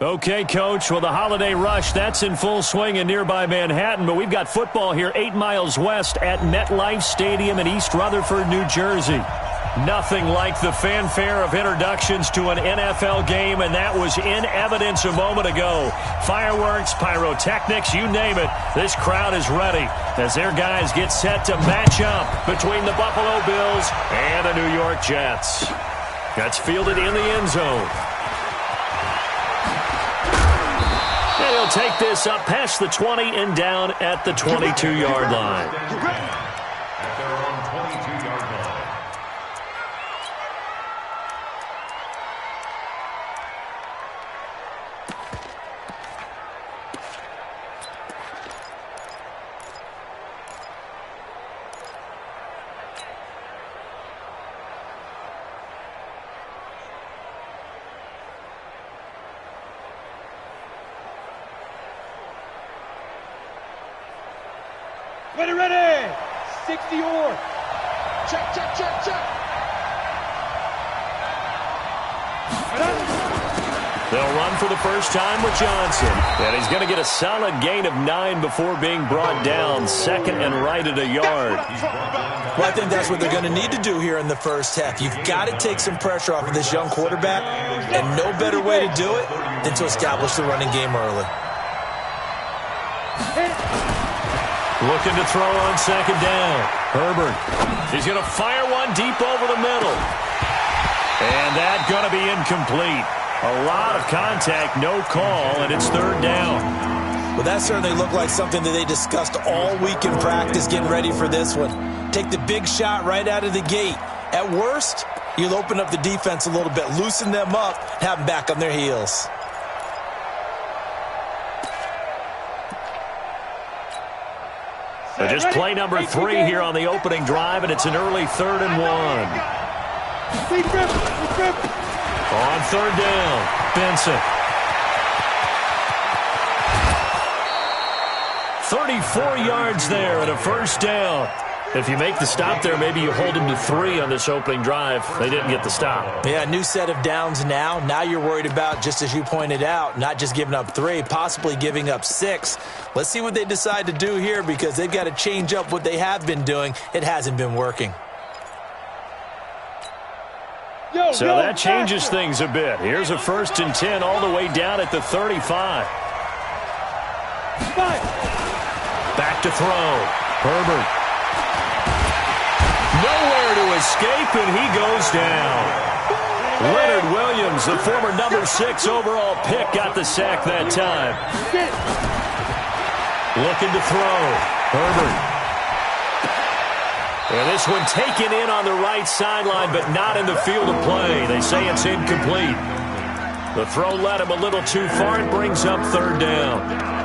Okay, Coach. Well, the holiday rush, that's in full swing in nearby Manhattan, but we've got football here 8 miles west at MetLife Stadium in East Rutherford, New Jersey. Nothing like the fanfare of introductions to an NFL game, and that was in evidence a moment ago. Fireworks, pyrotechnics, you name it. This crowd is ready as their guys get set to match up between the Buffalo Bills and the New York Jets. That's fielded in the end zone. And he'll take this up past the 20 and down at the 22-yard line. Ready! 60 or. Check. They'll run for the first time with Johnson. And he's going to get a solid gain of 9 before being brought down. Second and right at a yard. Well, I think that's what they're going to need to do here in the first half. You've got to take some pressure off of this young quarterback, and no better way to do it than to establish the running game early. Looking to throw on second down. Herbert. He's going to fire one deep over the middle. And that's going to be incomplete. A lot of contact, no call, and it's third down. Well, that certainly looked like something that they discussed all week in practice getting ready for this one. Take the big shot right out of the gate. At worst, you'll open up the defense a little bit, loosen them up, have them back on their heels. So just play number 3 here on the opening drive, and it's an early 3rd and 1. On third down, Benson. 34 yards there and a first down. If you make the stop there, maybe you hold them to 3 on this opening drive. They didn't get the stop. Yeah, new set of downs now. Now you're worried about, just as you pointed out, not just giving up 3, possibly giving up 6. Let's see what they decide to do here because they've got to change up what they have been doing. It hasn't been working. So that changes things a bit. Here's a 1st and 10 all the way down at the 35. Back to throw. Herbert. Nowhere to escape, and he goes down. Leonard Williams, the former number 6 overall pick, got the sack that time. Looking to throw. Herbert. And this one taken in on the right sideline, but not in the field of play. They say it's incomplete. The throw led him a little too far. It brings up third down.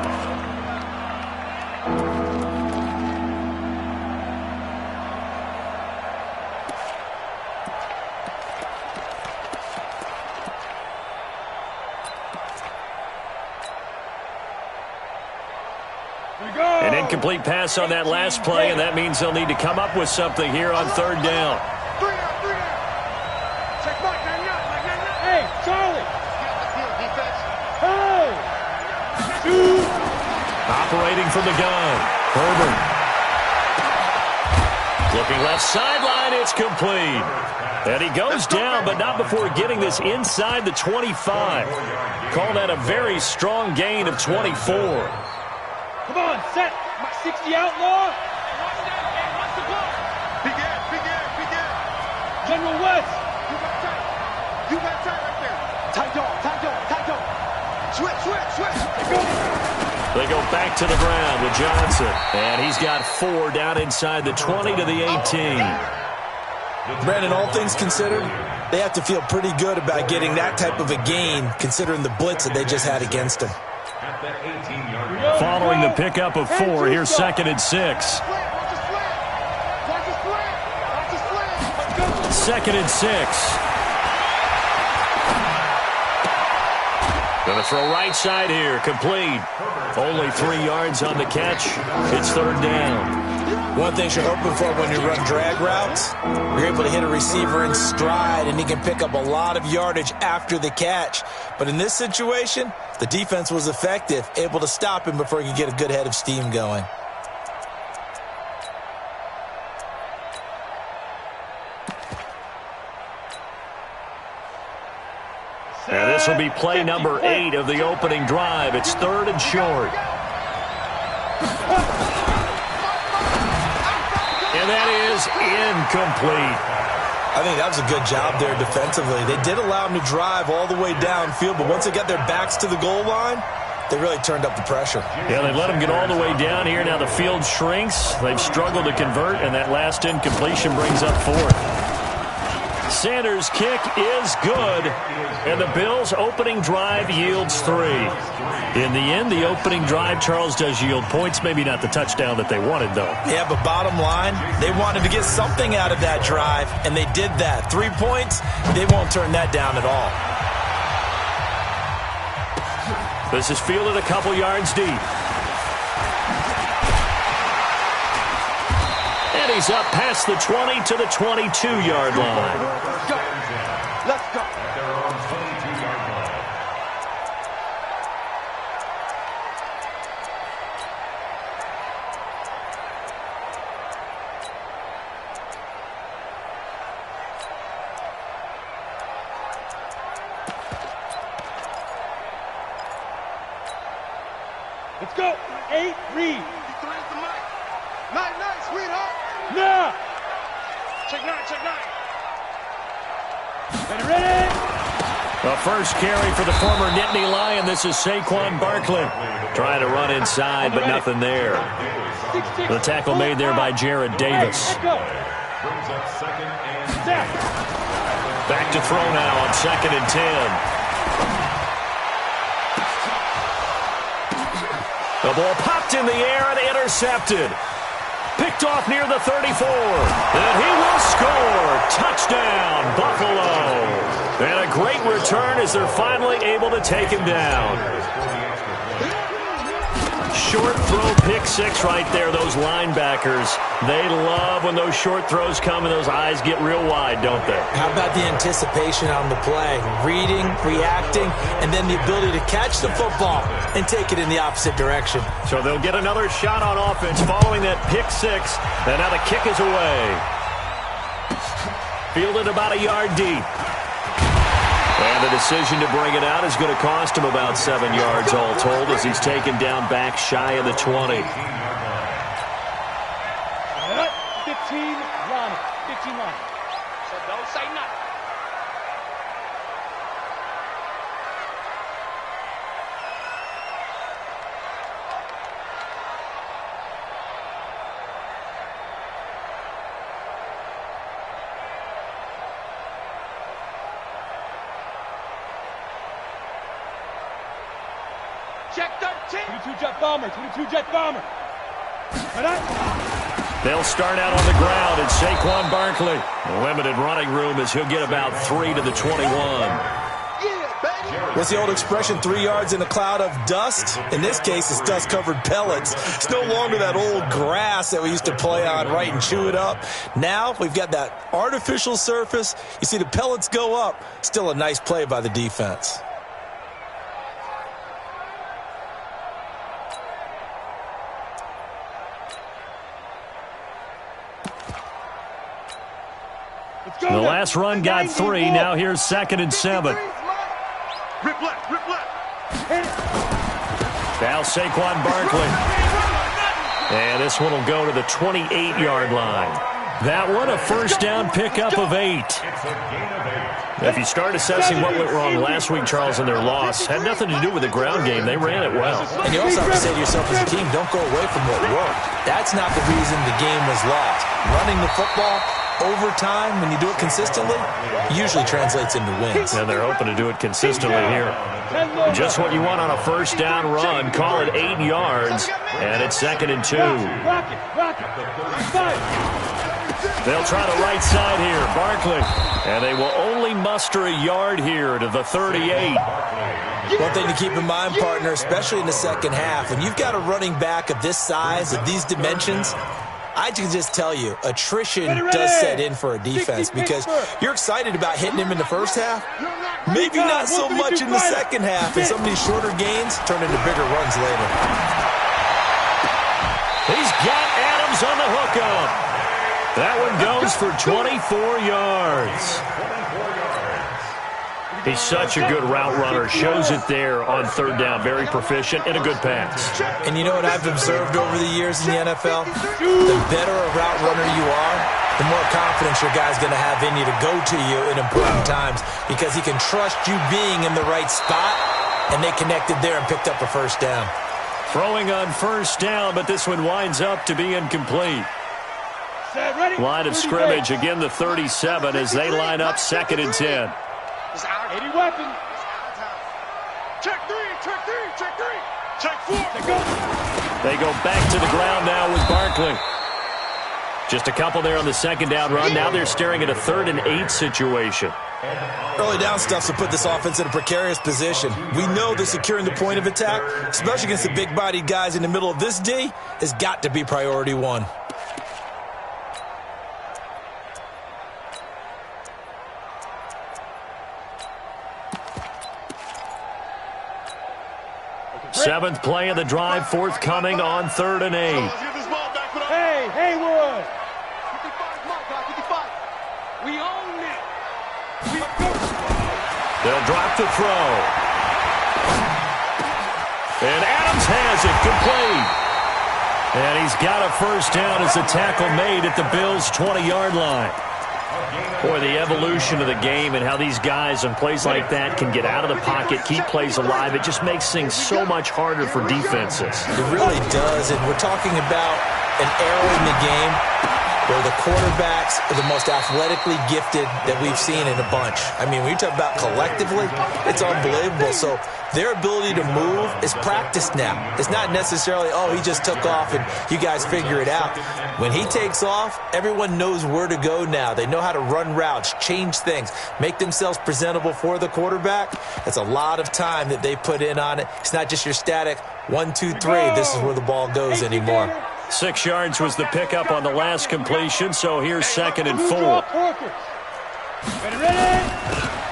An incomplete pass on that last play, and that means they'll need to come up with something here on third down. Hey, Charlie! Operating from the gun, Herbert. Looking left sideline, it's complete. And he goes down, but not before getting this inside the 25. Call that a very strong gain of 24. Come on, set. 60 outlaw. Begin. General West. You got tight right there. Tight dog. Switch. They go back to the ground with Johnson. And he's got 4 down inside the 20 to the 18. Brandon, all things considered, they have to feel pretty good about getting that type of a gain considering the blitz that they just had against them. Following the pickup of 4, here's 2nd and 6. 2nd and 6. Gonna throw right side here, complete. Only 3 yards on the catch. It's third down. One thing you're hoping for when you run drag routes, you're able to hit a receiver in stride, and he can pick up a lot of yardage after the catch. But in this situation, the defense was effective, able to stop him before he could get a good head of steam going. And this will be play number 8 of the opening drive. It's 3rd and short. And that is incomplete. I think that was a good job there defensively. They did allow him to drive all the way downfield, but once they got their backs to the goal line, they really turned up the pressure. Yeah, they let him get all the way down here. Now the field shrinks. They've struggled to convert, and that last incompletion brings up 4th. Sanders' kick is good, and the Bills' opening drive yields 3. In the end, the opening drive, Charles, does yield points. Maybe not the touchdown that they wanted, though. Yeah, but bottom line, they wanted to get something out of that drive, and they did that. 3 points, they won't turn that down at all. This is fielded a couple yards deep. And he's up past the 20 to the 22-yard line. Let's go. Let's go. Let's go. 8, read. Night, sweetheart. Now. Check 9, check 9. Ready? The first carry for the former Nittany Lion. This is Saquon Barkley. Trying to run inside, but nothing there. The tackle made there by Jared Davis. Back to throw now on 2nd and 10. The ball popped in the air and intercepted. Picked off near the 34. And he will score. Touchdown, Buffalo. And a great return as they're finally able to take him down. Short throw pick 6 right there. Those linebackers, they love when those short throws come and those eyes get real wide, don't they? How about the anticipation on the play? Reading, reacting, and then the ability to catch the football and take it in the opposite direction. So they'll get another shot on offense following that pick 6. And now the kick is away. Fielded about a yard deep. And the decision to bring it out is going to cost him about 7 yards all told as he's taken down back shy of the 20. 15 line. 15 line. So don't say nothing. Check 13. 22 jet bomber. 22 jet bomber. They'll start out on the ground, and Saquon Barkley. Limited running room as he'll get about 3 to the 21. What's the old expression, 3 yards in a cloud of dust? In this case, it's dust-covered pellets. It's no longer that old grass that we used to play on, right, and chew it up. Now we've got that artificial surface. You see the pellets go up. Still a nice play by the defense. The last run got 3. Now here's 2nd and 7. Rip left, rip left. Now Saquon Barkley. And this one will go to the 28-yard line. That one a first down pickup of 8. If you start assessing what went wrong last week, Charles, in their loss, had nothing to do with the ground game. They ran it well. And you also have to say to yourself as a team, don't go away from what worked. That's not the reason the game was lost. Running the football over time, when you do it consistently, usually translates into wins. And they're hoping to do it consistently here. Just what you want on a first down run. Call it 8 yards, and it's 2nd and 2. They'll try the right side here, Barkley. And they will only muster a yard here to the 38. One thing to keep in mind, partner, especially in the second half, when you've got a running back of this size, of these dimensions, I can just tell you, attrition does set in for a defense because you're excited about hitting him in the first half. Maybe not so much in the second half, and some of these shorter gains turn into bigger runs later. He's got Adams on the hookup. That one goes for 24 yards. He's such a good route runner. Shows it there on third down. Very proficient and a good pass. And you know what I've observed over the years in the NFL? The better a route runner you are, the more confidence your guy's going to have in you to go to you in important times because he can trust you being in the right spot, and they connected there and picked up a first down. Throwing on first down, but this one winds up to be incomplete. Line of scrimmage, again the 37 as they line up 2nd and 10. 80 weapons. Check 3, check 3, check 3. Check 4. They go back to the ground now with Barkley. Just a couple there on the 2nd down run. Now they're staring at a 3rd and 8 situation. Early down stuff to put this offense in a precarious position. We know that securing the point of attack, especially against the big-bodied guys in the middle of this D, has got to be priority one. Seventh play of the drive, forthcoming on 3rd and 8. Let's get this ball back for the Hey, Haywood. 55, come on, guys, 55. We own it. They'll drop the throw. And Adams has it complete. And he's got a first down as the tackle made at the Bills' 20-yard line. Boy, the evolution of the game and how these guys on plays like that can get out of the pocket, keep plays alive, it just makes things so much harder for defenses. It really does, and we're talking about an era in the game where the quarterbacks are the most athletically gifted that we've seen in a bunch. I mean, when you talk about collectively, it's unbelievable. So their ability to move is practiced now. It's not necessarily, oh, he just took off and you guys figure it out. When he takes off, everyone knows where to go now. They know how to run routes, change things, make themselves presentable for the quarterback. That's a lot of time that they put in on it. It's not just your static 1, 2, 3. This is where the ball goes anymore. 6 yards was the pickup on the last completion, so here's 2nd and 4.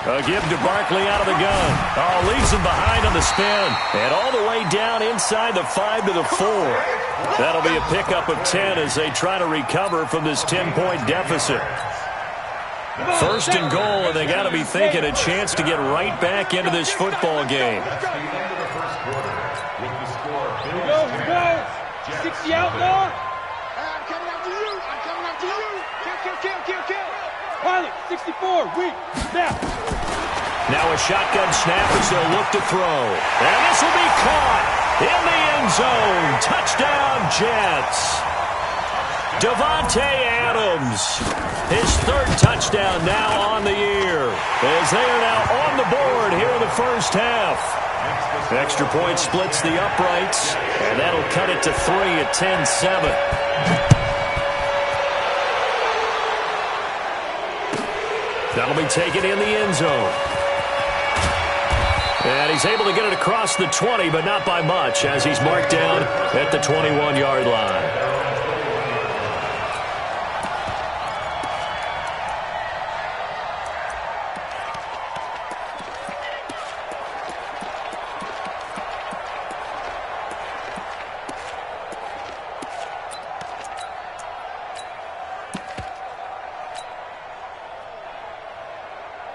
A give to Barkley out of the gun. Oh, leaves him behind on the spin. And all the way down inside the 5 to the 4. That'll be a pickup of 10 as they try to recover from this 10-point deficit. 1st and goal, and they got to be thinking a chance to get right back into this football game. Here we go. 60 outlaw. I'm coming after you. I'm coming after you. Kill. Pilot, 64, weak, snap. Now a shotgun snap as they'll look to throw. And this will be caught in the end zone. Touchdown, Jets. Davante Adams, his 3rd touchdown now on the year, as they are now on the board here in the first half. Extra point splits the uprights, and that'll cut it to 3 at 10-7. That'll be taken in the end zone. And he's able to get it across the 20, but not by much, as he's marked down at the 21-yard line.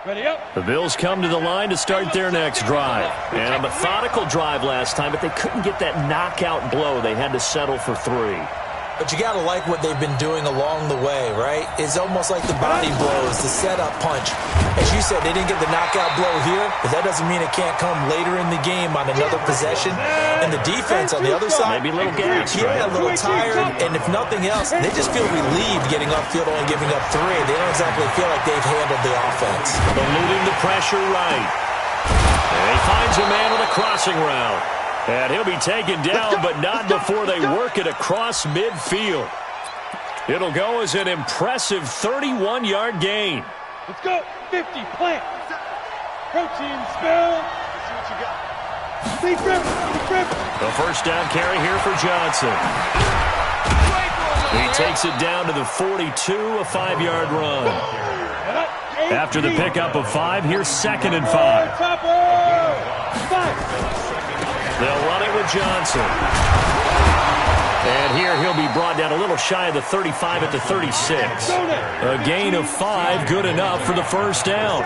Ready up. The Bills come to the line to start their next drive. And a methodical drive last time, but they couldn't get that knockout blow. They had to settle for 3. But you got to like what they've been doing along the way, right? It's almost like the body blows, the setup punch. As you said, they didn't get the knockout blow here, but that doesn't mean it can't come later in the game on another possession. And the defense on the other side, maybe a little gas, yeah, a little tired. And if nothing else, they just feel relieved getting upfield, only giving up 3. They don't exactly feel like they've handled the offense. Eluding the pressure right. And he finds a man with a crossing route. And he'll be taken down, but not before they work it across midfield. It'll go as an impressive 31-yard gain. Let's go. 50, plant. Protein spill. Let's see what you got. Deep rip. The first down carry here for Johnson. Great one, He takes it down to the 42, a 5-yard run. After the pickup of 5, here's 2nd and 5. They'll run it with Johnson. And here he'll be brought down a little shy of the 35 at the 36. A gain of 5, good enough for the first down.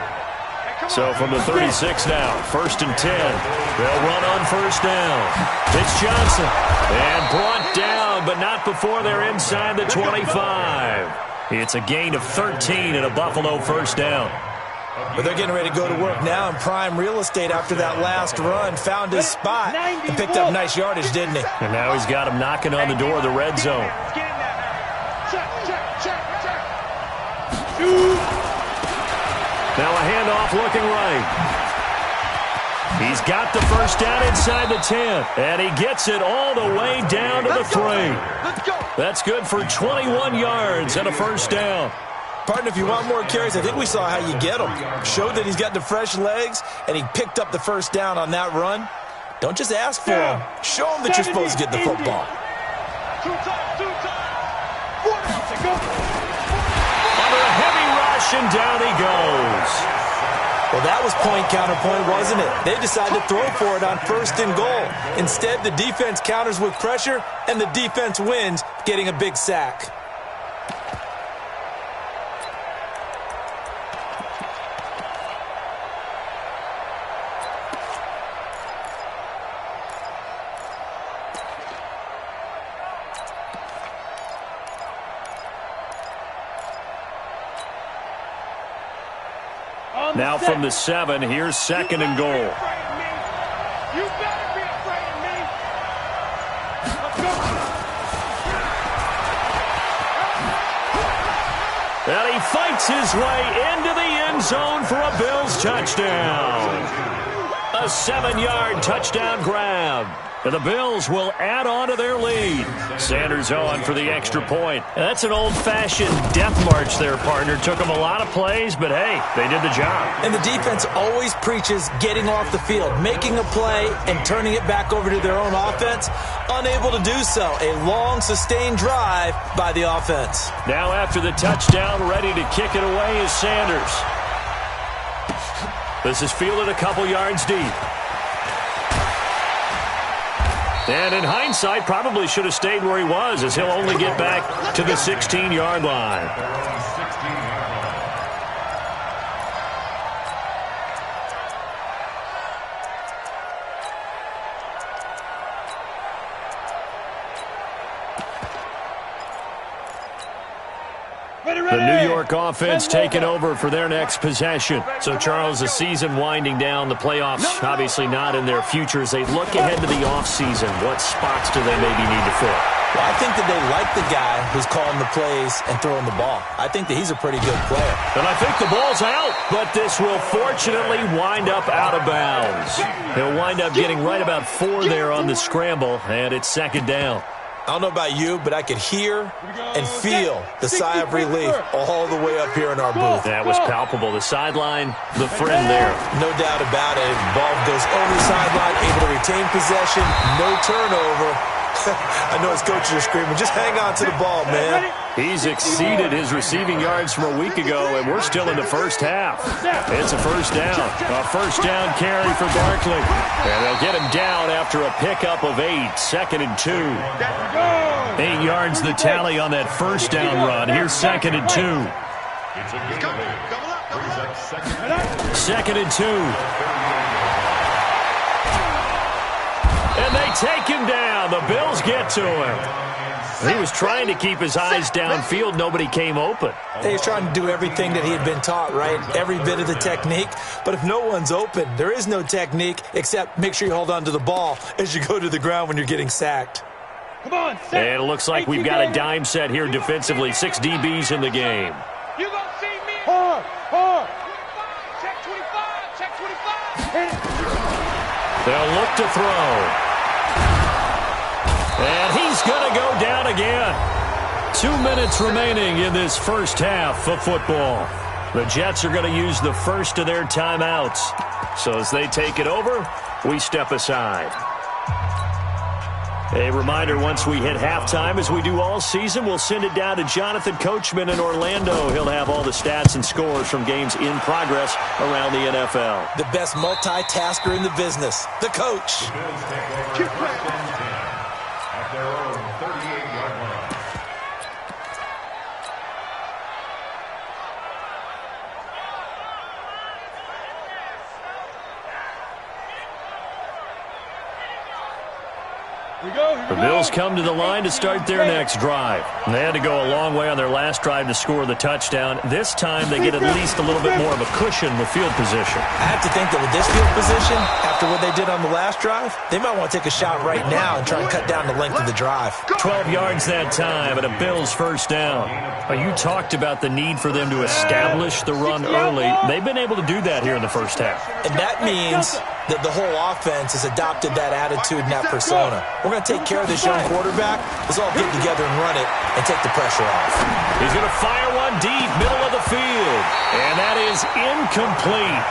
So from the 36 now, 1st and 10. They'll run on first down. It's Johnson. And brought down, but not before they're inside the 25. It's a gain of 13 and a Buffalo first down. But they're getting ready to go to work now in prime real estate after that last run. Found his spot and picked up nice yardage, didn't he? And now he's got him knocking on the door of the red zone. Now a handoff looking right. He's got the first down inside the 10. And he gets it all the way down to the 3. That's good for 21 yards and a first down. Partner, if you want more carries, I think we saw how you get them. Showed that he's got the fresh legs, and he picked up the first down on that run. Don't just ask for him. Show him that you're supposed to get the football. Under a heavy rush, and down he goes. Well, that was point counterpoint, wasn't it? They decided to throw for it on 1st and goal. Instead, the defense counters with pressure, and the defense wins, getting a big sack. Now from the 7, here's 2nd and goal. You better be afraid of me. Let's go. And he fights his way into the end zone for a Bills touchdown. A 7-yard touchdown grab. And the Bills will add on to their lead. Sanders on for the extra point. That's an old-fashioned death march there, partner. Took them a lot of plays, but hey, they did the job. And the defense always preaches getting off the field, making a play, and turning it back over to their own offense. Unable to do so. A long, sustained drive by the offense. Now after the touchdown, ready to kick it away is Sanders. This is fielded a couple yards deep. And in hindsight, probably should have stayed where he was, as he'll only get back to the 16-yard line. The New York offense taking over for their next possession. So, Charles, the season winding down, the playoffs obviously not in their future. As they look ahead to the offseason, what spots do they maybe need to fill? Well, I think that they like the guy who's calling the plays and throwing the ball. I think that he's a pretty good player. And I think the ball's out, but this will fortunately wind up out of bounds. He'll wind up getting right about 4 there on the scramble, and it's 2nd down. I don't know about you, but I could hear and feel the sigh of relief all the way up here in our booth. That was palpable. The sideline, the friend there. No doubt about it. Ball goes over the sideline, able to retain possession, no turnover. I know his coaches are screaming, just hang on to the ball, man. He's exceeded his receiving yards from a week ago, and we're still in the first half. It's a first down. A first down carry for Barkley. And they'll get him down after a pickup of 8. 2nd and 2. 8 yards the tally on that first down run. Here's 2nd and 2. 2nd and 2. And they take him down. The Bills get to him. He was trying to keep his eyes downfield. Nobody came open. He's trying to do everything that he had been taught, right? Every bit of the technique. But if no one's open, there is no technique except make sure you hold on to the ball as you go to the ground when you're getting sacked. Come on, set. And it looks like we've got a dime set here defensively. 6 DBs in the game. You gonna see me? Hard. Check 25. Check 25. They'll look to throw. And he's going to go down again. 2 minutes remaining in this first half of football. The Jets are going to use the first of their timeouts. So as they take it over, we step aside. A reminder, once we hit halftime, as we do all season, we'll send it down to Jonathan Coachman in Orlando. He'll have all the stats and scores from games in progress around the NFL. The best multitasker in the business, the coach. Keep playing. At their own 38-yard line. The Bills come to the line to start their next drive. They had to go a long way on their last drive to score the touchdown. This time they get at least a little bit more of a cushion with field position. I have to think that with this field position, after what they did on the last drive, they might want to take a shot right now and try and cut down the length of the drive. 12 yards that time and a Bills first down. You talked about the need for them to establish the run early. They've been able to do that here in the first half. And that means that the whole offense has adopted that attitude and that persona. We're going to take care of this young quarterback. Let's all get together and run it and take the pressure off. He's going to fire one deep, middle of the field. And that is incomplete.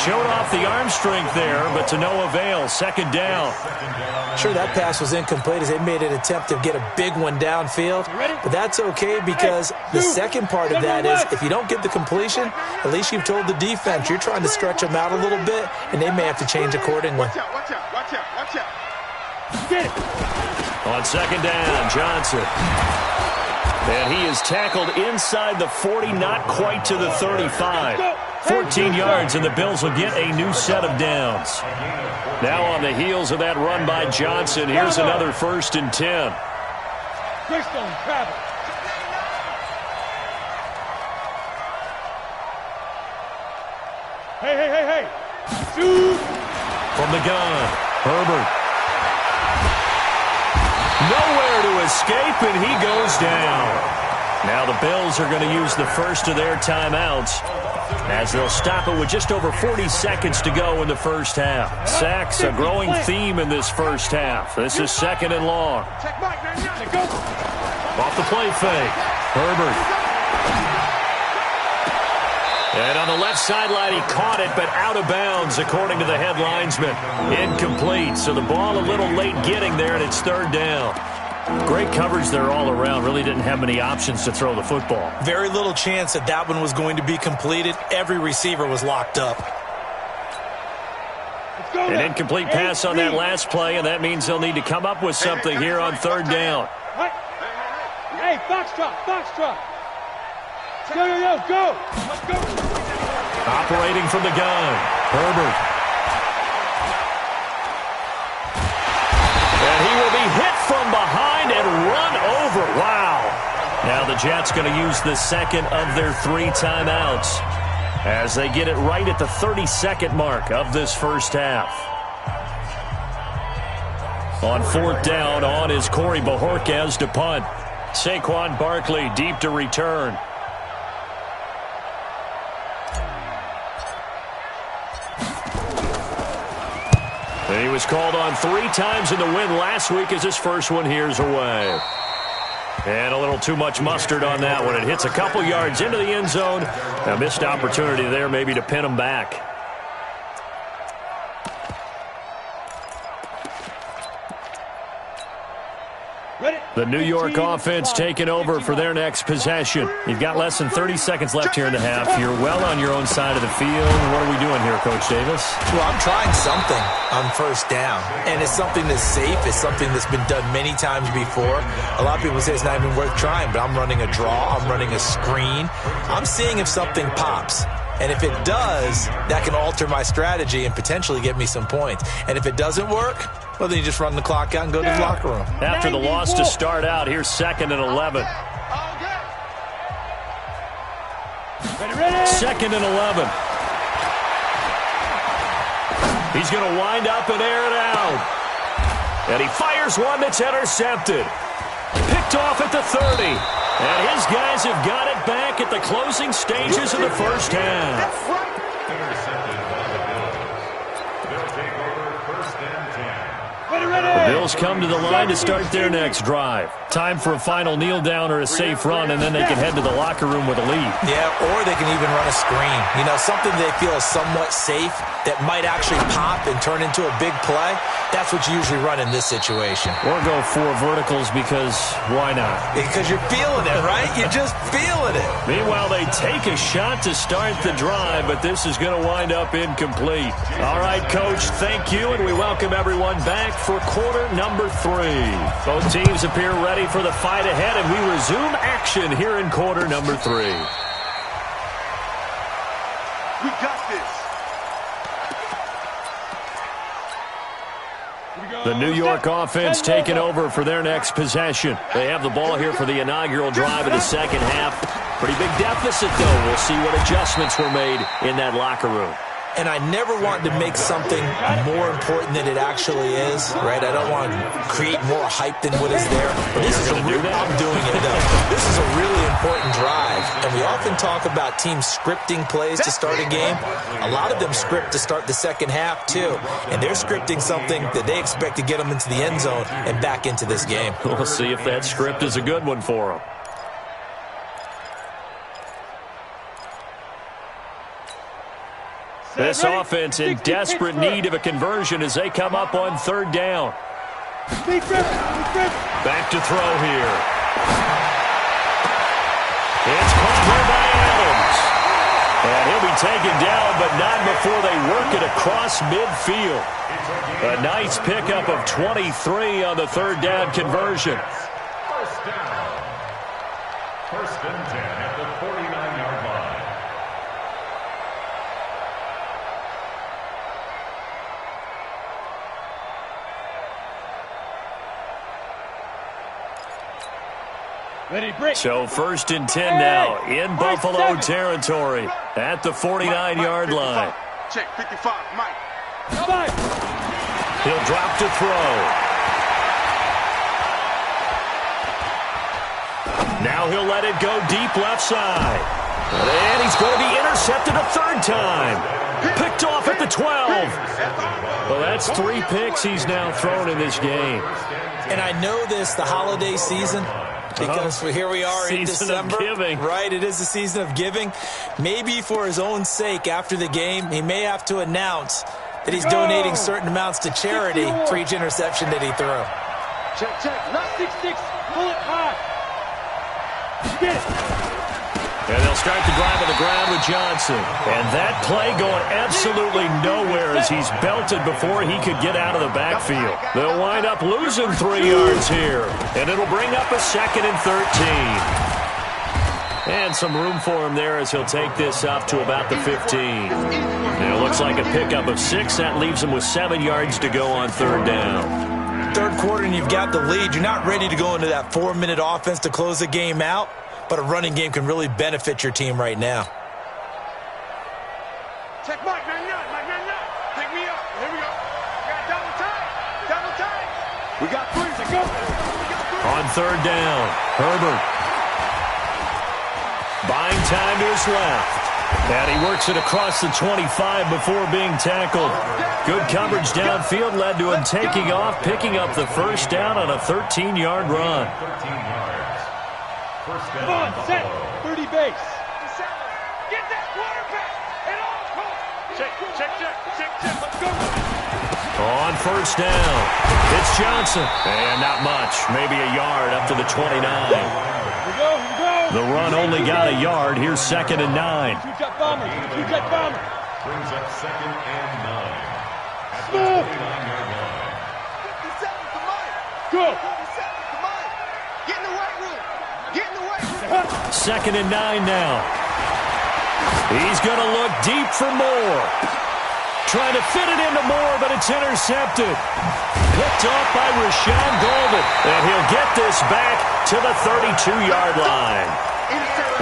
Showed off the arm strength there, but to no avail. Second down. Sure, that pass was incomplete as they made an attempt to get a big one downfield. But that's okay because the second part of that is if you don't get the completion, at least you've told the defense you're trying to stretch them out a little bit, and they may have to change accordingly. Watch out, watch out, watch out, watch out. Get it. On second down, Johnson. And he is tackled inside the 40, not quite to the 35. 14 yards, and the Bills will get a new set of downs. Now on the heels of that run by Johnson, here's another 1st and 10. Greystone, grab it. Hey. Shoot. From the gun, Herbert. Nowhere to escape, and he goes down. Now the Bills are going to use the first of their timeouts as they'll stop it with just over 40 seconds to go in the first half. Sacks, a growing theme in this first half. This is 2nd and long. Check Mike, 99. Go. Off the play fake, Herbert. And on the left sideline, he caught it, but out of bounds, according to the head linesman. Incomplete, so the ball a little late getting there, and it's 3rd down. Great coverage there all around. Really didn't have many options to throw the football. Very little chance that that one was going to be completed. Every receiver was locked up. An incomplete pass on that last play, and that means they'll need to come up with something here on 3rd down. Hey, foxtrot. Go. Let's go. Operating from the gun, Herbert. And he will be hit from behind and run over. Wow. Now the Jets going to use the second of their 3 timeouts as they get it right at the 32nd mark of this first half. On 4th down, on is Corey Bojorquez to punt. Saquon Barkley deep to return. And he was called on 3 times in the win last week as his first one here's away. And a little too much mustard on that one. It hits a couple yards into the end zone. A missed opportunity there maybe to pin him back. The New York offense taking over for their next possession. You've got less than 30 seconds left here in the half. You're well on your own side of the field. What are we doing here, Coach Davis? Well, I'm trying something on 1st down, and it's something that's safe. It's something that's been done many times before. A lot of people say it's not even worth trying, but I'm running a draw. I'm running a screen. I'm seeing if something pops. And if it does, that can alter my strategy and potentially get me some points. And if it doesn't work, well, then you just run the clock out and go to the locker room. After the loss to start out, here's 2nd and 11. 2nd and 11. He's going to wind up and air it out. And he fires one that's intercepted. Picked off at the 30. And his guys have got it back at the closing stages of the first half. The Bills come to the line to start their next drive. Time for a final kneel down or a safe run, and then they can head to the locker room with a lead. Yeah, or they can even run a screen. You know, something they feel is somewhat safe that might actually pop and turn into a big play. That's what you usually run in this situation. Or go 4 verticals because why not? Because you're feeling it, right? You're just feeling it. Meanwhile, they take a shot to start the drive, but this is going to wind up incomplete. All right, Coach, thank you, and we welcome everyone back for quarter number 3. Both teams appear ready for the fight ahead, and we resume action here in quarter number 3. We got this. The New York offense taking over for their next possession. They have the ball here for the inaugural drive of the second half. Pretty big deficit, though. We'll see what adjustments were made in that locker room. And I never want to make something more important than it actually is, right? I don't want to create more hype than what is there. But this is I'm doing it, though. This is a really important drive. And we often talk about teams scripting plays to start a game. A lot of them script to start the second half, too. And they're scripting something that they expect to get them into the end zone and back into this game. We'll see if that script is a good one for them. This offense in desperate need of a conversion as they come up on third down. Back to throw here. It's caught here by Adams. And he'll be taken down, but not before they work it across midfield. A nice pickup of 23 on the third down conversion. First down. First and 10 at the 49-yard line. So first and 10 now in Buffalo territory at the 49-yard line. Check 55, Mike. He'll drop to throw. Now he'll let it go deep left side. And he's going to be intercepted a third time. Picked off at the 12. Well, that's 3 picks he's now thrown in this game. And I know this, the holiday season, because here we are in December, right? It is the season of giving. Maybe for his own sake, after the game, he may have to announce that he's donating certain amounts to charity for each interception that he threw. Check, check. Not 6-6. Pull it high. Get it. And they'll start the drive on the ground with Johnson. And that play going absolutely nowhere as he's belted before he could get out of the backfield. They'll wind up losing 3 yards here. And it'll bring up a 2nd and 13. And some room for him there as he'll take this up to about the 15. And it looks like a pickup of 6. That leaves him with 7 yards to go on third down. Third quarter and you've got the lead. You're not ready to go into that 4-minute offense to close the game out. But a running game can really benefit your team right now. Check Mike, 99, Mike, 99. Take me up. Here we go. We got double time. Double time. We got 3. Let's go. On third down, Herbert. Buying time to his left. And he works it across the 25 before being tackled. Good coverage downfield led to him taking off, picking up the first down on a 13-yard run. 13 yards. First down. Come on, set. 30 base. Get that quarterback. And all. Check, check, check, check, check. Let's go. On first down, it's Johnson. And not much, maybe a yard up to the 29. Here we go. The run only got a yard. Here's 2nd and 9. Two-jet bomber. Two-jet bomber. Brings up 2nd and 9. At the Smooth. 49-yard line. 57 to Mike. Go. 57 to Mike. Get in the weight room. Get in the weight room. 2nd and 9 now. He's going to look deep for Moore. Trying to fit it into Moore, but it's intercepted. Picked off by Rashawn Golden. And he'll get this back to the 32-yard line.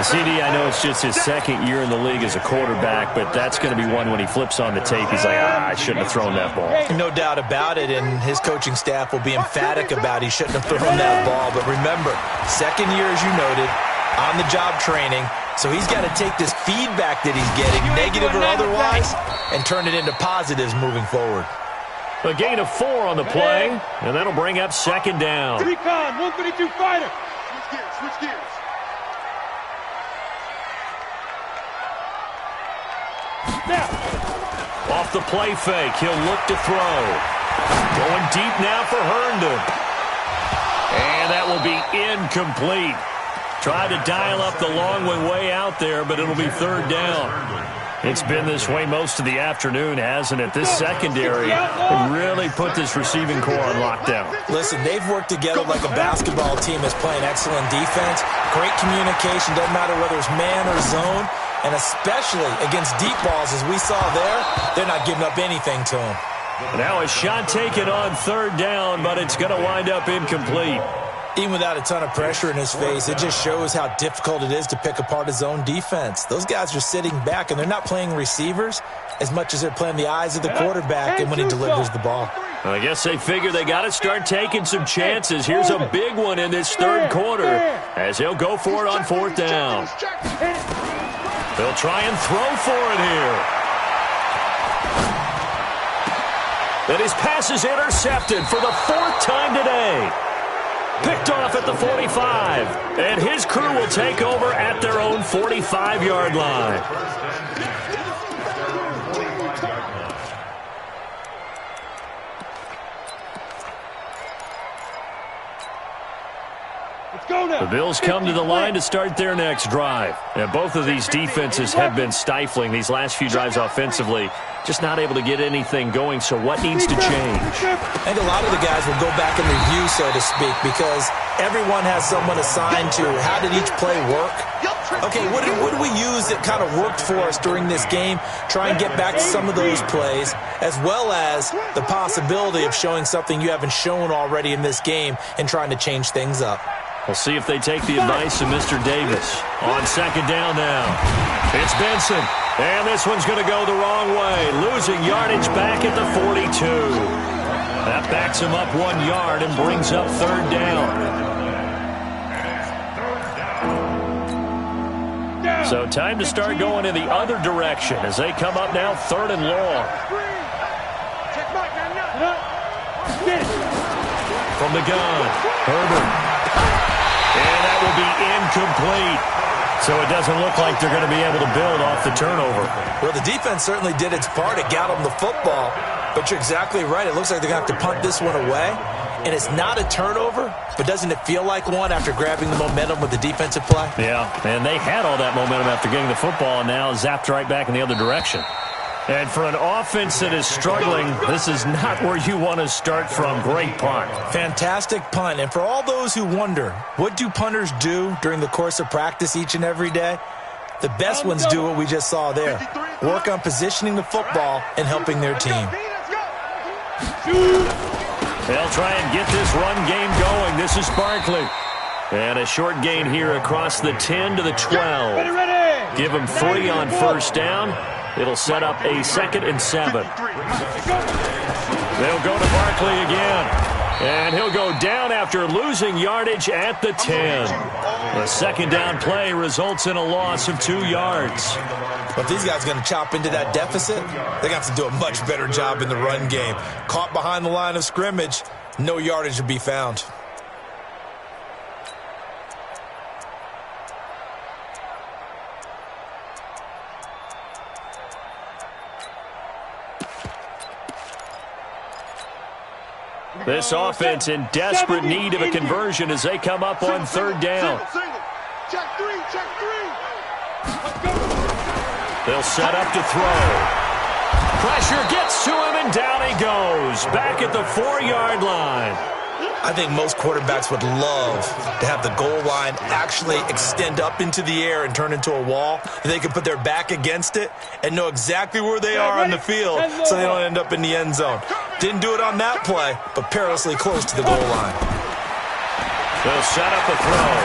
CD, I know it's just his 2nd year in the league as a quarterback, but that's going to be one when he flips on the tape. He's like, I shouldn't have thrown that ball. No doubt about it, and his coaching staff will be emphatic about he shouldn't have thrown that ball. But remember, 2nd year, as you noted, on-the-job training. So he's got to take this feedback that he's getting, negative or otherwise, and turn it into positives moving forward. A gain of 4 on the play, and that'll bring up 2nd down. Recon, 132 fighter. Switch gears, switch gears. Now. Off the play fake, he'll look to throw. Going deep now for Herndon. And that will be incomplete. Tried to dial up the long one way out there, but it'll be third down. It's been this way most of the afternoon, hasn't it? This secondary really put this receiving core on lockdown. Listen, they've worked together like a basketball team that's playing excellent defense. Great communication, doesn't matter whether it's man or zone. And especially against deep balls, as we saw there, they're not giving up anything to them. Now a shot taken on third down, but it's going to wind up incomplete. Even without a ton of pressure in his face, it just shows how difficult it is to pick apart his own defense. Those guys are sitting back, and they're not playing receivers as much as they're playing the eyes of the quarterback and when he delivers the ball. I guess they figure they got to start taking some chances. Here's a big one in this third quarter as he'll go for it on fourth down. They'll try and throw for it here. And his pass is intercepted for the fourth time today. Picked off at the 45. And his crew will take over at their own 45-yard line. The Bills come to the line to start their next drive. And both of these defenses have been stifling these last few drives offensively. Just not able to get anything going, so what needs to change? I think a lot of the guys will go back and review, so to speak, because everyone has someone assigned to how did each play work. Okay, what did we use that kind of worked for us during this game? Try and get back to some of those plays, as well as the possibility of showing something you haven't shown already in this game and trying to change things up. We'll see if they take the advice of Mr. Davis. On second down now. It's Benson. And this one's going to go the wrong way. Losing yardage back at the 42. That backs him up 1 yard and brings up third down. So time to start going in the other direction as they come up now third and long. From the gun, Herbert. And that will be incomplete. So it doesn't look like they're going to be able to build off the turnover. Well, the defense certainly did its part. It got them the football. But you're exactly right. It looks like they're going to have to punt this one away. And it's not a turnover, but doesn't it feel like one after grabbing the momentum with the defensive play? Yeah, and they had all that momentum after getting the football and now zapped right back in the other direction. And for an offense that is struggling, this is not where you want to start from. Great punt. Fantastic punt. And for all those who wonder, what do punters do during the course of practice each and every day? The best ones do what we just saw there. Work on positioning the football and helping their team. They'll try and get this run game going. This is Barkley. And a short gain here across the 10 to the 12. Give them 3 on first down. It'll set up a 2nd and 7. They'll go to Barkley again. And he'll go down after losing yardage at the 10. The second down play results in a loss of 2 yards. But if these guys are going to chop into that deficit, they're going to have to do a much better job in the run game. Caught behind the line of scrimmage, no yardage to be found. This offense in desperate need of a conversion as they come up on third down. Check three. They'll set up to throw. Pressure gets to him, and down he goes. Back at the 4-yard line. I think most quarterbacks would love to have the goal line actually extend up into the air and turn into a wall. They can put their back against it and know exactly where they are on the field so they don't end up in the end zone. Didn't do it on that play, but perilously close to the goal line. They'll set up a throw.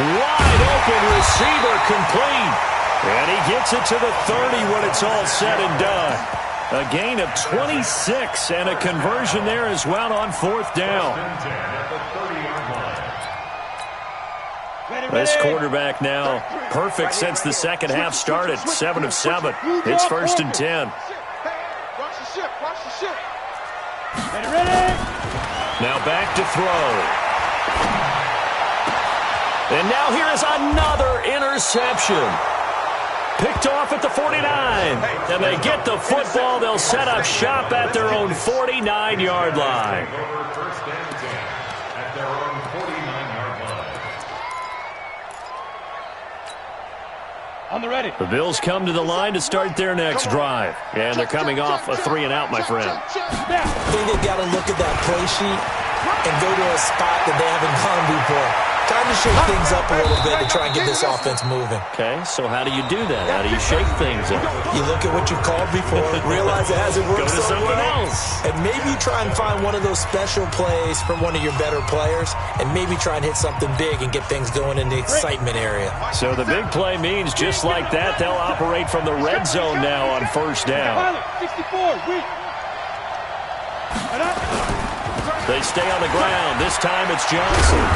Wide open receiver complete. And he gets it to the 30 when it's all said and done. A gain of 26 and a conversion there as well on fourth down. This quarterback now perfect since the second half started. 7 of 7. It's 1st and 10. Watch the ship. Now back to throw. And now here is another interception. Picked off at the 49. And they get the football. They'll set up shop at their own 40 49-yard line. Over first and 10 at their own 49-yard line. On the ready. The Bills come to the line to start their next drive. And they're coming off a 3-and-out, my friend. I think they've got to look at that play sheet and go to a spot that they haven't gone before. Time to shake things up a little bit to try and get this offense moving. Okay, so how do you do that? How do you shake things up? You look at what you've called before, realize it hasn't worked Go to so something well, else. and maybe try and find one of those special plays from one of your better players, and maybe try and hit something big and get things going in the excitement area. So the big play means just like that, they'll operate from the red zone now on first down. 64, weak. They stay on the ground. This time it's Johnson.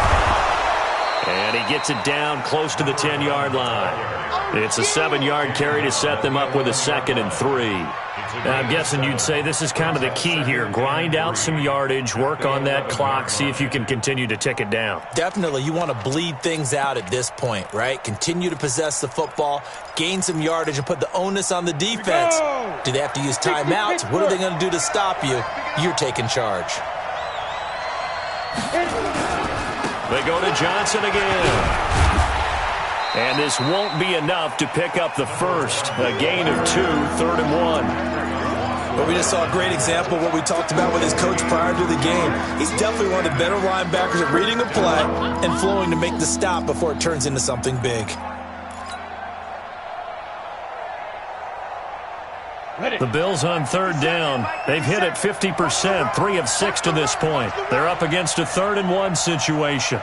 And he gets it down close to the 10-yard line. It's a 7-yard carry to set them up with a 2nd and 3. Now, I'm guessing you'd say this is kind of the key here. Grind out some yardage, work on that clock, see if you can continue to tick it down. Definitely. You want to bleed things out at this point, right? Continue to possess the football, gain some yardage, and put the onus on the defense. Do they have to use timeouts? What are they going to do to stop you? You're taking charge. They go to Johnson again. And this won't be enough to pick up the first. A gain of 2, 3rd and 1. But we just saw a great example of what we talked about with his coach prior to the game. He's definitely one of the better linebackers at reading a play and flowing to make the stop before it turns into something big. The Bills on 3rd down. They've hit it 50%, 3 of 6 to this point. They're up against a 3rd and 1 situation.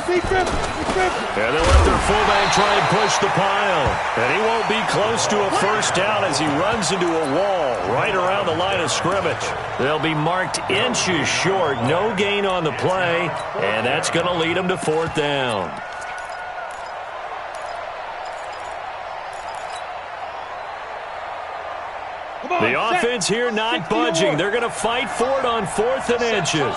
Big grip. And they'll let their fullback try and push the pile. And he won't be close to a first down as he runs into a wall right around the line of scrimmage. They'll be marked inches short. No gain on the play. And that's going to lead them to 4th down. The offense here not budging. They're going to fight for it on 4th and inches.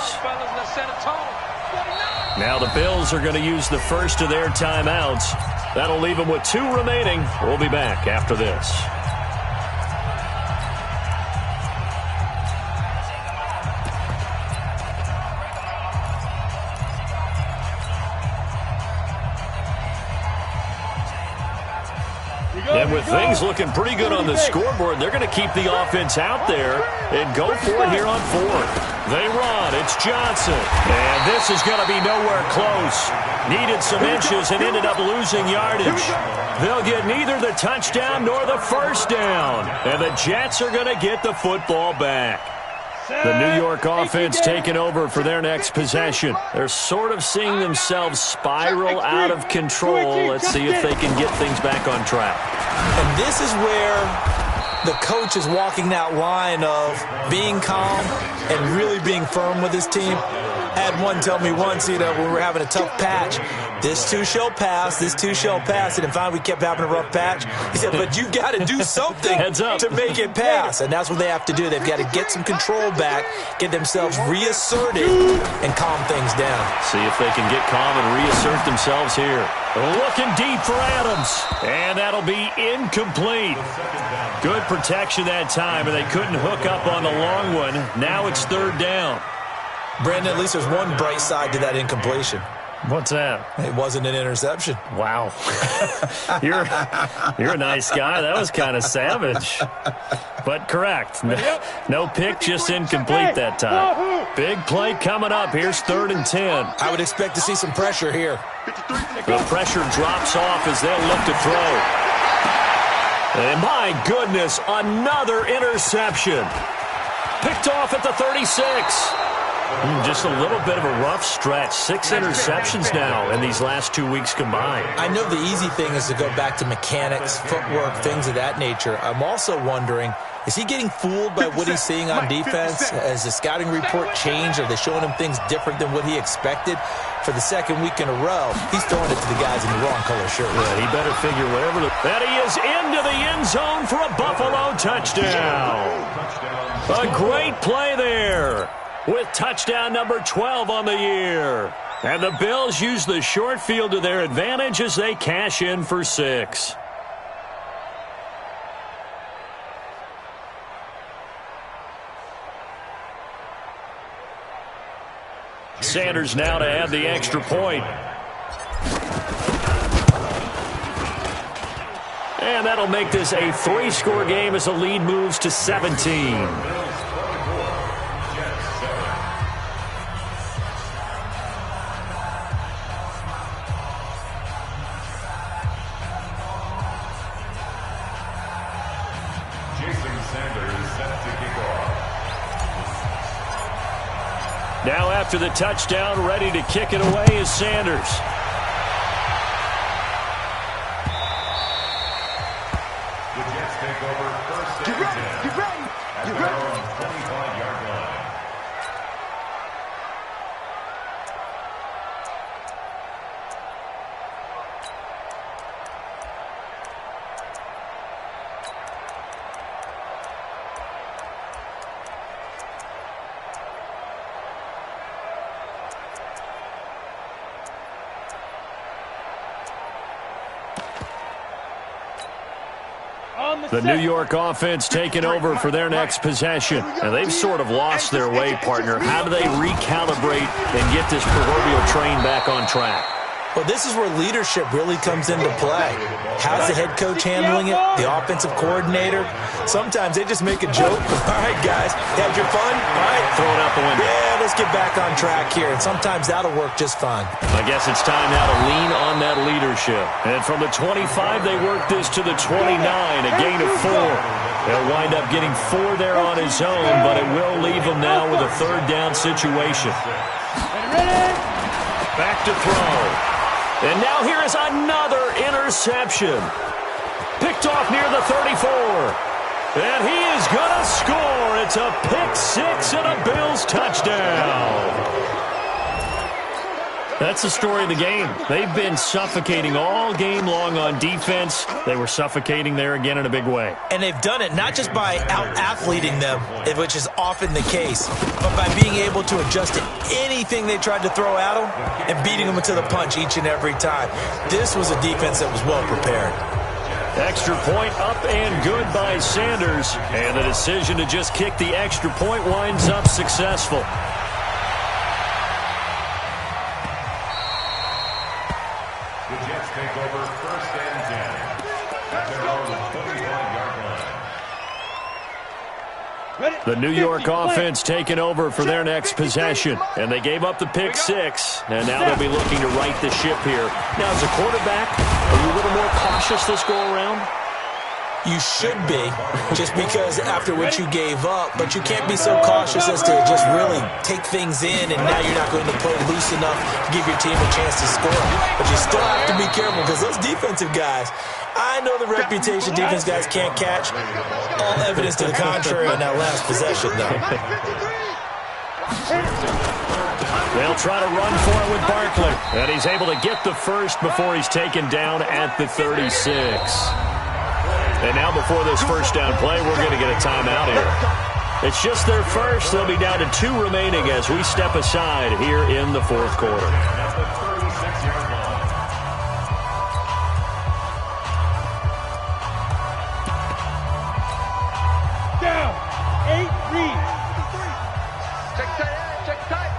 Now the Bills are going to use the first of their timeouts. That'll leave them with 2 remaining. We'll be back after this. And with things looking pretty good on the scoreboard, they're going to keep the offense out there and go for it here on 4th. They run. It's Johnson. And this is going to be nowhere close. Needed some inches and ended up losing yardage. They'll get neither the touchdown nor the first down. And the Jets are going to get the football back. The New York offense taking over for their next possession. They're sort of seeing themselves spiral out of control. Let's see if they can get things back on track. And this is where the coach is walking that line of being calm and really being firm with his team. I had one tell me once, when we were having a tough patch, this too shall pass, this too shall pass. And finally we kept having a rough patch. He said, but you've got to do something to make it pass. And that's what they have to do. They've got to get some control back, get themselves reasserted, and calm things down. See if they can get calm and reassert themselves here. Looking deep for Adams. And that'll be incomplete. Good protection that time, and they couldn't hook up on the long one. Now it's 3rd down. Brandon, at least there's one bright side to that incompletion. What's that? It wasn't an interception. Wow. You're a nice guy. That was kind of savage. But correct. No pick, just incomplete that time. Big play coming up. Here's 3rd and 10. I would expect to see some pressure here. The pressure drops off as they'll look to throw. And my goodness, another interception. Picked off at the 36. Just a little bit of a rough stretch. 6 interceptions now in these last 2 weeks combined. I know the easy thing is to go back to mechanics, footwork, things of that nature. I'm also wondering, is he getting fooled by what he's seeing on defense? Has the scouting report changed? Are they showing him things different than what he expected? For the 2nd week in a row, he's throwing it to the guys in the wrong color shirt. Yeah, he better figure whatever. That he is into the end zone for a Buffalo touchdown. A great play there, with touchdown number 12 on the year. And the Bills use the short field to their advantage as they cash in for 6. Sanders now to add the extra point. And that'll make this a 3-score game as the lead moves to 17. Now after the touchdown, ready to kick it away is Sanders. The Jets take over first and 10 at their own 25-yard line. The New York offense taking over for their next possession. And they've sort of lost their way, partner. How do they recalibrate and get this proverbial train back on track? Well, this is where leadership really comes into play. How's the head coach handling it? The offensive coordinator? Sometimes they just make a joke. All right, guys, had your fun? All right. Throw it out the window. Yeah, let's get back on track here. And sometimes that'll work just fine. I guess it's time now to lean on that leadership. And from the 25, they work this to the 29, a gain of 4. They'll wind up getting 4 there on his own, but it will leave him now with a third down situation. Back to throw. And now here is another interception. Picked off near the 34. And he is going to score. It's a pick 6 and a Bills touchdown. That's the story of the game. They've been suffocating all game long on defense. They were suffocating there again in a big way. And they've done it not just by out-athleting them, which is often the case, but by being able to adjust to anything they tried to throw at them and beating them to the punch each and every time. This was a defense that was well prepared. Extra point up and good by Sanders. And the decision to just kick the extra point winds up successful. The Jets take over first and 10 at their own 25-yard line. The New York offense taking over for their next possession. And they gave up the pick 6. And now they'll be looking to right the ship here. Now, as a quarterback, are you a little more cautious this go-around? You should be, just because after what you gave up, but you can't be so cautious as to just really take things in, and now you're not going to play loose enough to give your team a chance to score. But you still have to be careful because those defensive guys, I know the reputation defense guys can't catch. All evidence to the contrary on that last possession, though. They'll try to run for it with Barkley, and he's able to get the first before he's taken down at the 36. And now before this first down play, we're going to get a timeout here. It's just their first. They'll be down to 2 remaining as we step aside here in the fourth quarter. At the 36-yard line. Down. 8 read. Check tight. Check tight.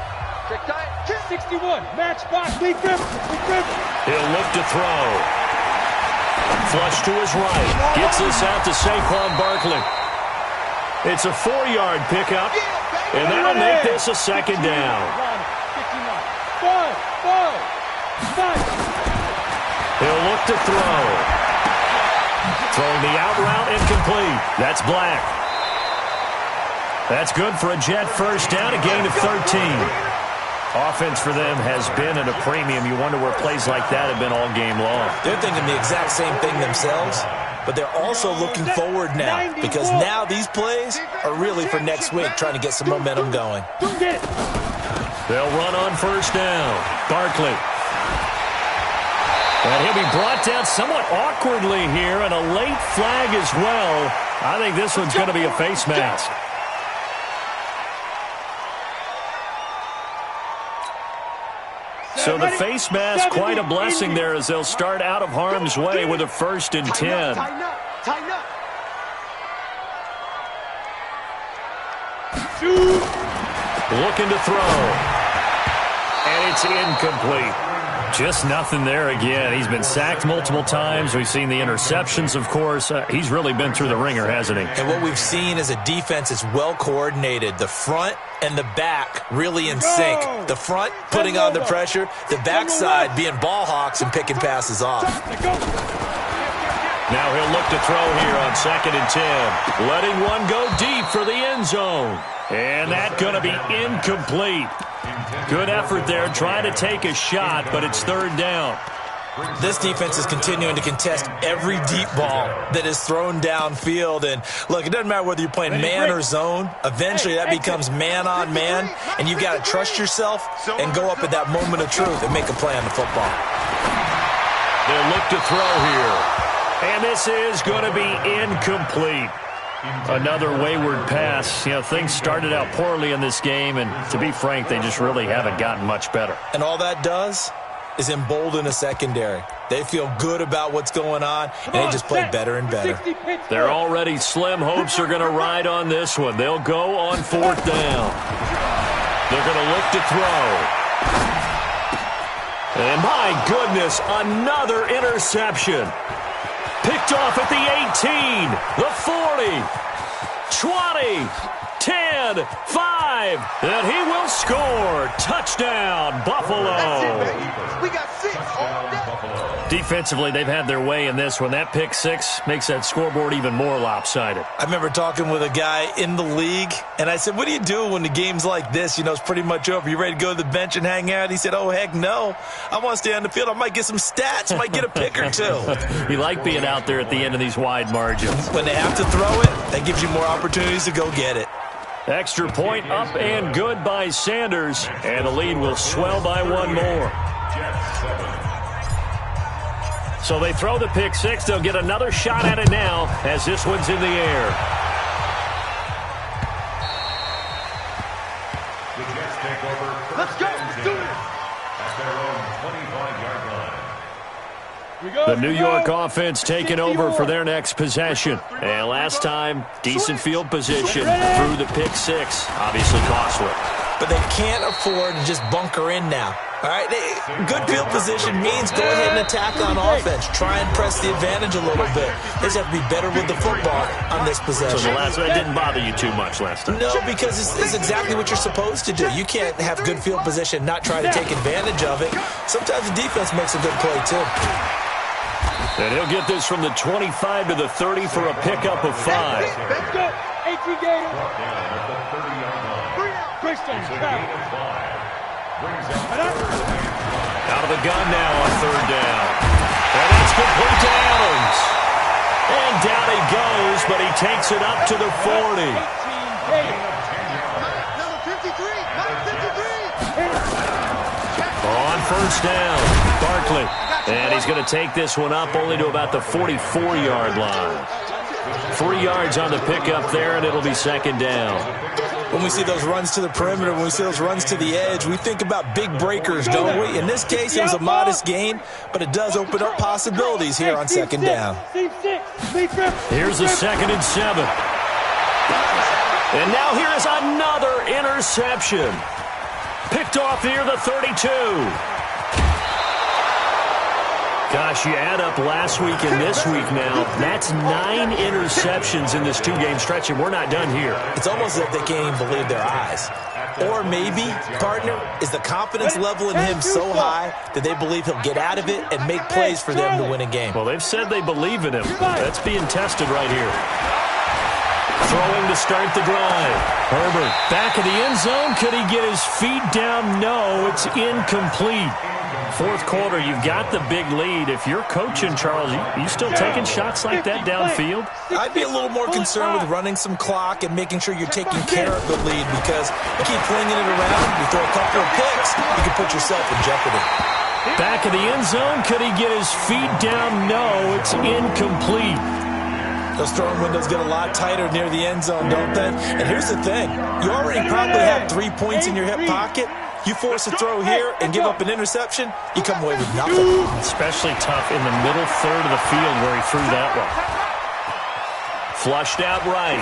Check tight. 61. Match box. Lee Griffin. He'll look to throw. Flush to his right. Gets this out to Saquon Barkley. It's a 4-yard pickup, and that'll make this a second down. He'll look to throw. Throwing the out route incomplete. That's Black. That's good for a Jet first down, a gain of 13. Offense for them has been at a premium. You wonder where plays like that have been all game long. They're thinking the exact same thing themselves, but they're also looking forward now because now these plays are really for next week, trying to get some momentum going. They'll run on first down. Barkley. And he'll be brought down somewhat awkwardly here, and a late flag as well. I think this one's going to be a face mask. So the face mask, quite a blessing there as they'll start out of harm's way with a 1st and 10. Tighten up. Tighten up. Looking to throw. And it's incomplete. Just nothing there again. He's been sacked multiple times. We've seen the interceptions, of course. He's really been through the ringer, hasn't he? And what we've seen is a defense is well coordinated. The front and the back really in sync. The front putting on the pressure, the backside being ball hawks and picking passes off. Now he'll look to throw here on 2nd and 10. Letting one go deep for the end zone. And that's going to be incomplete. Good effort there, trying to take a shot, but it's 3rd down. This defense is continuing to contest every deep ball that is thrown downfield. And, look, it doesn't matter whether you're playing man or zone. Eventually that becomes man-on-man, and you've got to trust yourself and go up at that moment of truth and make a play on the football. They'll look to throw here. And this is going to be incomplete. Another wayward pass. You know, things started out poorly in this game, and to be frank, they just really haven't gotten much better. And all that does is embolden a secondary. They feel good about what's going on, and they just play better and better. They're already slim hopes are going to ride on this one. They'll go on 4th down. They're going to look to throw. And my goodness, another interception. Picked off at the 18, the 40, 20, 10, 5, and he will score. Touchdown, Buffalo. We got 6 all day. Defensively, they've had their way in this one. That pick 6 makes that scoreboard even more lopsided. I remember talking with a guy in the league, and I said, what do you do when the game's like this? You know, it's pretty much over. You ready to go to the bench and hang out? He said, oh, heck no. I want to stay on the field. I might get some stats. I might get a pick or two. You like being out there at the end of these wide margins. When they have to throw it, that gives you more opportunities to go get it. Extra point up and good by Sanders, and the lead will swell by 1 more. So they throw the pick 6. They'll get another shot at it now as this one's in the air. The Jets take over. Let's go. Let's do it. At their own 25-yard line. The New York offense taking over for their next possession. And last time, decent field position through the pick 6. Obviously costly. But they can't afford to just bunker in now. All right, good field position means go ahead and attack on offense. Try and press the advantage a little bit. They just have to be better with the football on this possession. So the last one didn't bother you too much last time? No, because it's exactly what you're supposed to do. You can't have good field position, not try to take advantage of it. Sometimes the defense makes a good play, too. And he'll get this from the 25 to the 30 for a pickup of 5. Let's go. AT Gator. Out of the gun now on 3rd down. And it's complete to Adams. And down he goes, but he takes it up to the 40. Number 53. On 1st down, Barkley. And he's going to take this one up only to about the 44-yard line. 3 yards on the pickup there, and it'll be 2nd down. When we see those runs to the perimeter, when we see those runs to the edge, we think about big breakers, don't we? In this case, it was a modest gain, but it does open up possibilities here on 2nd down. Here's a 2nd and 7. And now here is another interception. Picked off near the 32. Gosh, you add up last week and this week now, that's 9 interceptions in this 2-game stretch, and we're not done here. It's almost as if they can't even believe their eyes. Or maybe, partner, is the confidence level in him so high that they believe he'll get out of it and make plays for them to win a game. Well, they've said they believe in him. That's being tested right here. Throwing to start the drive. Herbert back in the end zone. Could he get his feet down? No, it's incomplete. 4th quarter, you've got the big lead. If you're coaching, Charles, you still taking shots like that downfield? I'd be a little more concerned with running some clock and making sure you're taking care of the lead, because you keep flinging it around, you throw a couple of picks, you can put yourself in jeopardy. Back in the end zone, could he get his feet down? No, it's incomplete. Those throwing windows get a lot tighter near the end zone, don't they? And here's the thing. You already probably have 3 points in your hip pocket. You force a throw here and give up an interception, you come away with nothing. Especially tough in the middle third of the field where he threw that one. Flushed out right.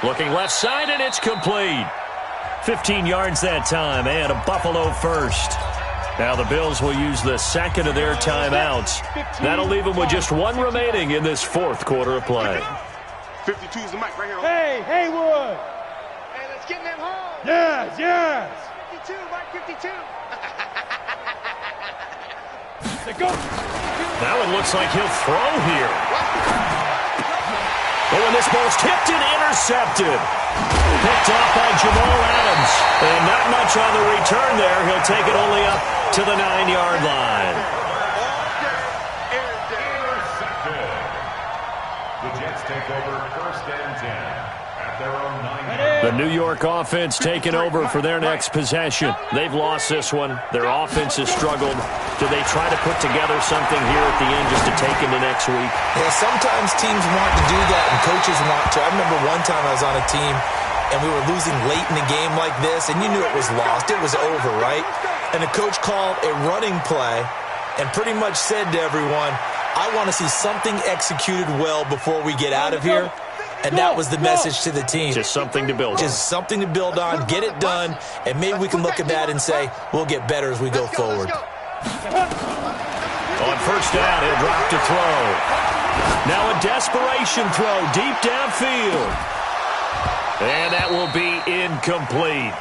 Looking left side, and it's complete. 15 yards that time, and a Buffalo first. Now the Bills will use the second of their timeouts. That'll leave them with just one remaining in this fourth quarter of play. 52 is the mic right here. Hey, Haywood. Hey, let's get them home. Yes, yes. 52, Mike 52. Go. Now it looks like he'll throw here. Oh, and this ball's tipped and intercepted. Picked off by Jamal Adams. And not much on the return there. He'll take it only up to the 9-yard line. Intercepted. The Jets take over first and 10 at their own 9-yard line. The New York offense taking over for their next possession. They've lost this one. Their offense has struggled. Do they try to put together something here at the end just to take into next week? Yeah, sometimes teams want to do that and coaches want to. I remember one time I was on a team and we were losing late in the game like this, and you knew it was lost. It was over, right? And the coach called a running play and pretty much said to everyone, I want to see something executed well before we get out of here. And that was the message to the team. Just something to build on. Just something to build on, get it done, and maybe we can look at that and say, we'll get better as we go forward. On first down, he'll drop to throw. Now a desperation throw deep downfield. And that will be incomplete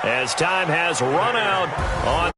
as time has run out on